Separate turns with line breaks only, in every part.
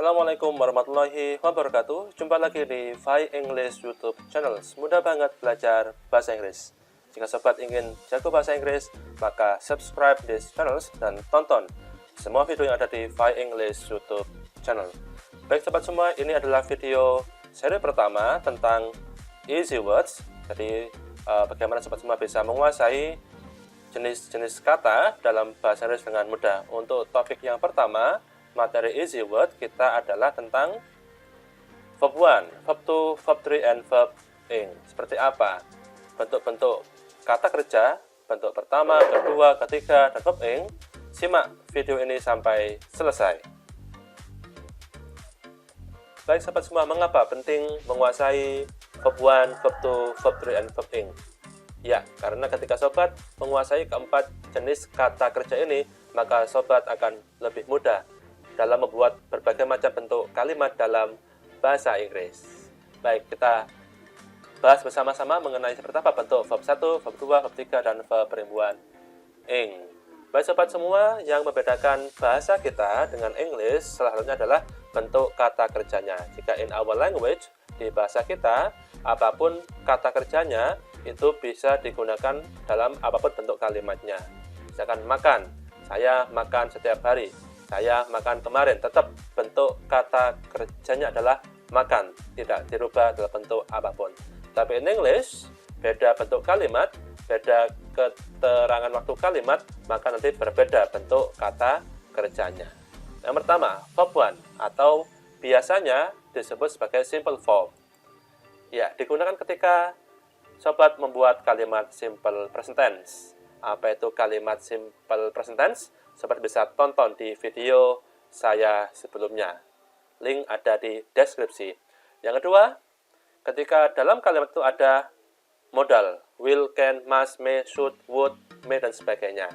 Assalamualaikum warahmatullahi wabarakatuh. Jumpa lagi di Fai English YouTube channel. Mudah banget belajar bahasa Inggris. Jika sobat ingin jago bahasa Inggris, maka subscribe this channel dan tonton semua video yang ada di Fai English YouTube channel. Baik sobat semua, ini adalah video seri pertama tentang easy words. Jadi bagaimana sobat semua bisa menguasai jenis-jenis kata dalam bahasa Inggris dengan mudah. Untuk topik yang pertama, materi easy word kita adalah tentang verb 1, verb 2, verb 3, and verb ing. Seperti apa bentuk-bentuk kata kerja, bentuk pertama, kedua, ketiga, dan verb ing. Simak video ini sampai selesai. Baik sahabat semua, mengapa penting menguasai verb 1, verb 2, verb 3, and verb ing? Ya, karena ketika sobat menguasai keempat jenis kata kerja ini, maka sobat akan lebih mudah dalam membuat berbagai macam bentuk kalimat dalam bahasa Inggris. Baik, kita bahas bersama-sama mengenai seperti apa bentuk verb 1, verb 2, verb 3, dan verb perimbuhan ing. Baik sobat semua, yang membedakan bahasa kita dengan English salah satunya adalah bentuk kata kerjanya. Jika in our language, di bahasa kita, apapun kata kerjanya itu bisa digunakan dalam apapun bentuk kalimatnya. Misalkan makan, saya makan setiap hari. Saya makan kemarin, tetap bentuk kata kerjanya adalah makan, tidak dirubah dalam bentuk apapun. Tapi in English, beda bentuk kalimat, beda keterangan waktu kalimat, maka nanti berbeda bentuk kata kerjanya. Yang pertama, verb 1, atau biasanya disebut sebagai simple form. Ya, digunakan ketika sobat membuat kalimat simple present tense. Apa itu kalimat simple present tense? Sobat bisa tonton di video saya sebelumnya. Link ada di deskripsi. Yang kedua, ketika dalam kalimat itu ada modal, will, can, must, may, should, would, may, dan sebagainya.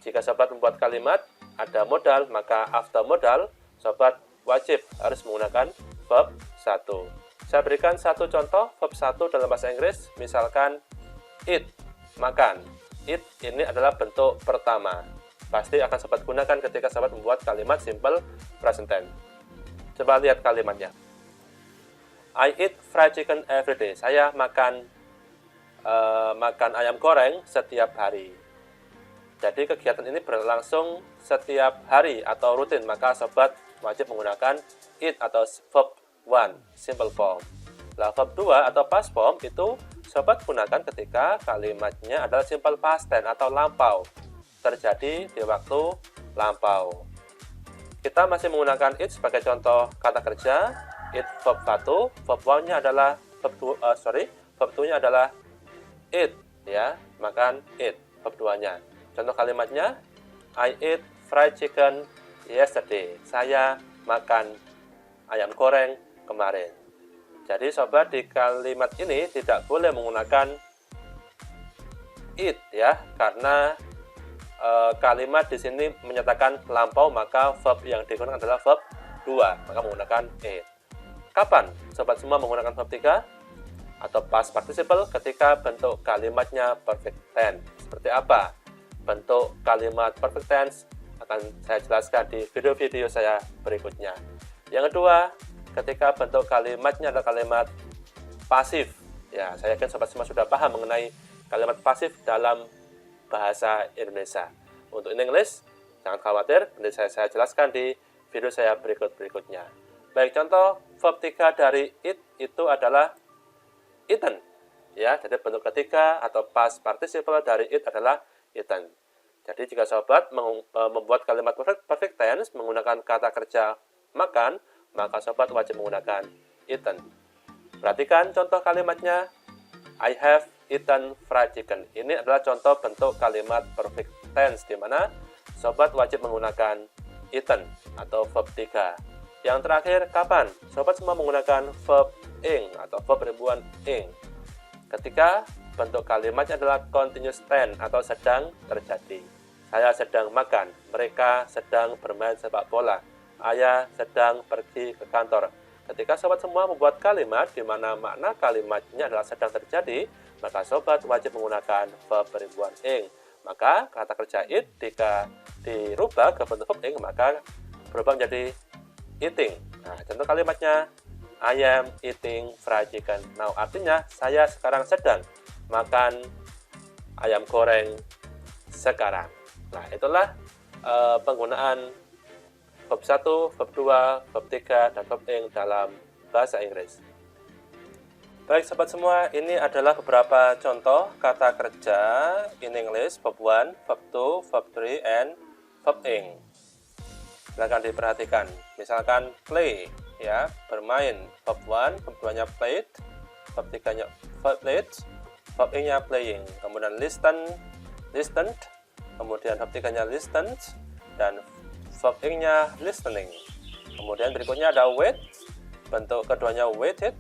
Jika sobat membuat kalimat ada modal, maka after modal, sobat wajib harus menggunakan verb 1. Saya berikan satu contoh verb 1 dalam bahasa Inggris, misalkan eat, makan. Eat ini adalah bentuk pertama. Pasti akan sobat gunakan ketika sobat membuat kalimat simple present tense. Coba lihat kalimatnya. I eat fried chicken every day. Saya makan ayam goreng setiap hari. Jadi kegiatan ini berlangsung setiap hari atau rutin, maka sobat wajib menggunakan eat atau verb 1, simple form. Nah, verb 2 atau past form itu sobat gunakan ketika kalimatnya adalah simple past tense atau lampau, terjadi di waktu lampau. Kita masih menggunakan it sebagai contoh kata kerja. It verb 1, verb 1-nya adalah verb 2-nya adalah eat, ya, makan eat, verb 2-nya. Contoh kalimatnya, I ate fried chicken yesterday. Saya makan ayam goreng kemarin. Jadi sobat di kalimat ini tidak boleh menggunakan it, ya, karena kalimat di sini menyatakan lampau, maka verb yang digunakan adalah verb 2, maka menggunakan it. Kapan sobat semua menggunakan verb 3 atau past participle? Ketika bentuk kalimatnya perfect tense. Seperti apa bentuk kalimat perfect tense akan saya jelaskan di video-video saya berikutnya. Yang kedua, ketika bentuk kalimatnya adalah kalimat pasif. Ya, saya yakin sobat semua sudah paham mengenai kalimat pasif dalam bahasa Indonesia. Untuk in English, jangan khawatir, nanti saya jelaskan di video saya berikutnya. Baik, contoh verb 3 dari eat itu adalah eaten. Ya, jadi bentuk ketiga atau past participle dari eat adalah eaten. Jadi jika sobat membuat kalimat perfect tense menggunakan kata kerja makan, maka sobat wajib menggunakan eaten. Perhatikan contoh kalimatnya, I have eaten fried chicken. Ini adalah contoh bentuk kalimat perfect tense di mana sobat wajib menggunakan eaten atau verb 3. Yang terakhir, kapan sobat semua menggunakan verb ing atau verb perimbuhan ing? Ketika bentuk kalimatnya adalah continuous tense atau sedang terjadi. Saya sedang makan, mereka sedang bermain sepak bola, ayah sedang pergi ke kantor. Ketika sobat semua membuat kalimat di mana makna kalimatnya adalah sedang terjadi, maka sobat wajib menggunakan verb perimbuhan ing. Maka kata kerja it jika dirubah ke bentuk verb ing, maka berubah menjadi eating. Nah, contoh kalimatnya, I am eating fried chicken. Now, artinya saya sekarang sedang makan ayam goreng sekarang. Nah, itulah penggunaan verb 1, verb 2, verb 3, dan verb ing dalam bahasa Inggris. Baik sobat semua, ini adalah beberapa contoh kata kerja in English, verb 1, verb 2, verb 3, and verb ing. Silahkan diperhatikan. Misalkan play, ya, bermain. Verb 1, verb 2-nya played, verb 3-nya played, verb ing-nya playing. Kemudian listen, listened, kemudian verb 3-nya listened, dan verb ing-nya listening. Kemudian berikutnya ada wait, bentuk keduanya waited,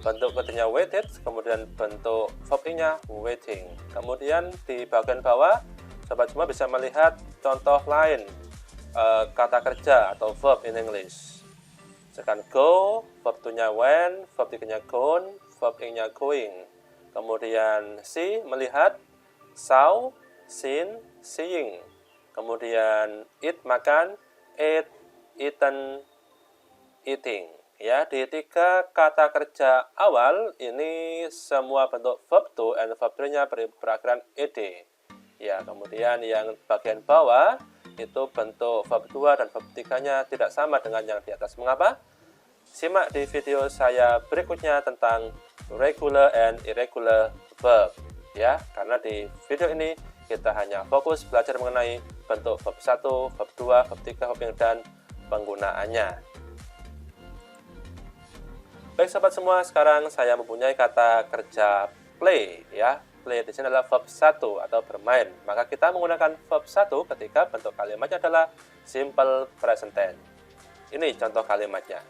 bentuk ketiganya waited, kemudian bentuk verb ing-nya waiting. Kemudian di bagian bawah, sobat semua bisa melihat contoh lain kata kerja atau verb in English. Misalkan go, verb 2-nya went, verb 3-nya gone, verb ing-nya going. Kemudian see, melihat, saw, seen, seeing. Kemudian eat, makan, ate, eaten, eating. Ya, di 3 kata kerja awal ini semua bentuk verb 2 and verb 3-nya berakhiran ed. Ya, kemudian yang bagian bawah itu bentuk verb 2 dan verb 3-nya tidak sama dengan yang di atas. Mengapa? Simak di video saya berikutnya tentang regular and irregular verb. Ya, karena di video ini kita hanya fokus belajar mengenai bentuk verb 1, verb 2, verb 3, verb ing, dan penggunaannya. Baik sobat semua, sekarang saya mempunyai kata kerja play, ya. Play di sini adalah verb 1 atau bermain. Maka kita menggunakan verb 1 ketika bentuk kalimatnya adalah simple present tense. Ini contoh kalimatnya.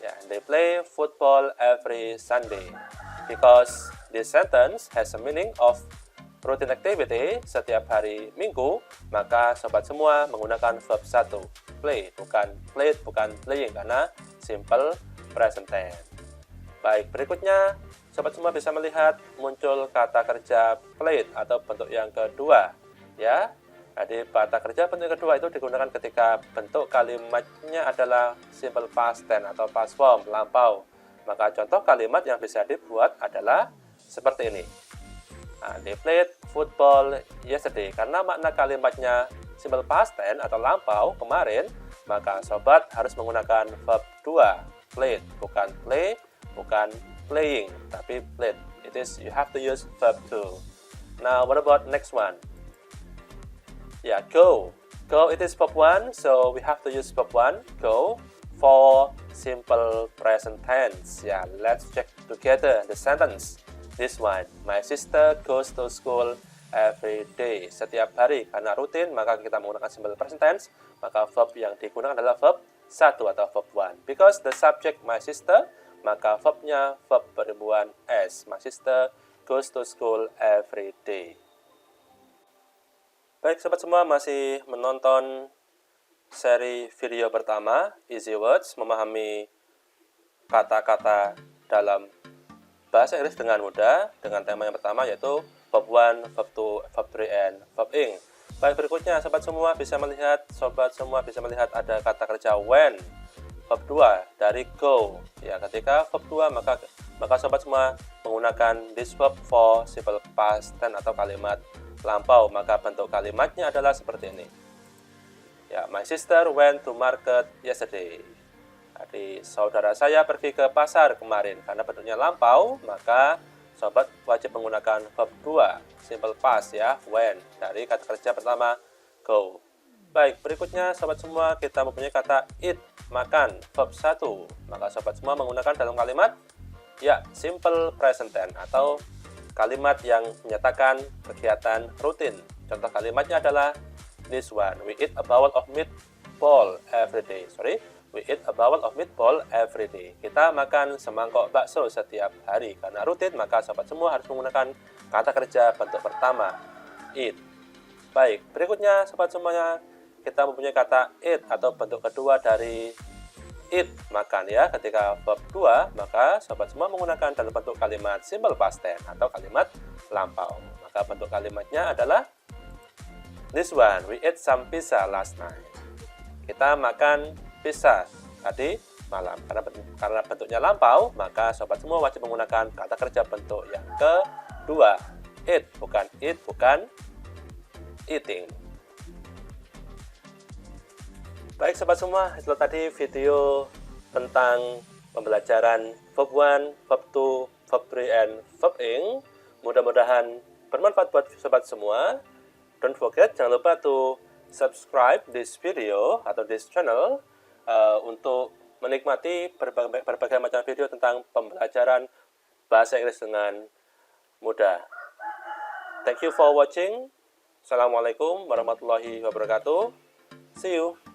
Ya, they play football every Sunday. Because this sentence has a meaning of routine activity setiap hari Minggu, maka sobat semua menggunakan verb 1. Play, bukan played, bukan playing, karena simple present tense. Baik, berikutnya sobat semua bisa melihat muncul kata kerja played atau bentuk yang kedua, ya. Jadi kata kerja bentuk kedua itu digunakan ketika bentuk kalimatnya adalah simple past tense atau past form, lampau. Maka contoh kalimat yang bisa dibuat adalah seperti ini. Nah, they played football yesterday. Karena makna kalimatnya simple past tense atau lampau kemarin, maka sobat harus menggunakan verb 2, played, bukan play, bukan playing, tapi played. It is, you have to use verb 2. Now, what about next one? Ya, go. Go, it is verb 1, so we have to use verb 1, go, for simple present tense. Ya, let's check together the sentence. This one, my sister goes to school every day. Setiap hari, karena rutin, maka kita menggunakan simple present tense, maka verb yang digunakan adalah verb 1 atau verb 1. Because the subject my sister, maka verbnya verb berhubungan s. My sister goes to school every day. Baik sobat semua, masih menonton seri video pertama Easy Words, memahami kata-kata dalam bahasa Inggris dengan mudah, dengan tema yang pertama yaitu verb 1, verb 2, verb 3, and verb ing. Baik, berikutnya sobat semua bisa melihat ada kata kerja when, verb 2 dari go. Ya, ketika verb 2 maka sobat semua menggunakan this verb for simple past tense atau kalimat lampau, maka bentuk kalimatnya adalah seperti ini. Ya, my sister went to market yesterday. Jadi saudara saya pergi ke pasar kemarin. Karena bentuknya lampau, maka sobat wajib menggunakan verb 2 simple past, ya, when, dari kata kerja pertama go. Baik, berikutnya sobat semua kita mempunyai kata eat, makan, verb 1. Maka sobat semua menggunakan dalam kalimat ya simple present tense atau kalimat yang menyatakan kegiatan rutin. Contoh kalimatnya adalah this one, we eat a bowl of meatball every day. We eat a bowl of meatball every day. Kita makan semangkok bakso setiap hari. Karena rutin, maka sobat semua harus menggunakan kata kerja bentuk pertama, eat. Baik, berikutnya sobat semuanya, kita mempunyai kata eat atau bentuk kedua dari eat, makan, ya. Ketika verb 2, maka sobat semua menggunakan dalam bentuk kalimat simple past tense atau kalimat lampau. Maka bentuk kalimatnya adalah this one, we ate some pizza last night. Kita makan pizza tadi malam. Karena bentuknya lampau, maka sobat semua wajib menggunakan kata kerja bentuk yang kedua. Eat, bukan eating. Baik sobat semua, itu tadi video tentang pembelajaran verb 1, verb 2, verb 3, and verb ing. Mudah-mudahan bermanfaat buat sobat semua. Don't forget, jangan lupa to subscribe this video atau this channel untuk menikmati berbagai macam video tentang pembelajaran bahasa Inggris dengan mudah. Thank you for watching. Assalamualaikum warahmatullahi wabarakatuh. See you.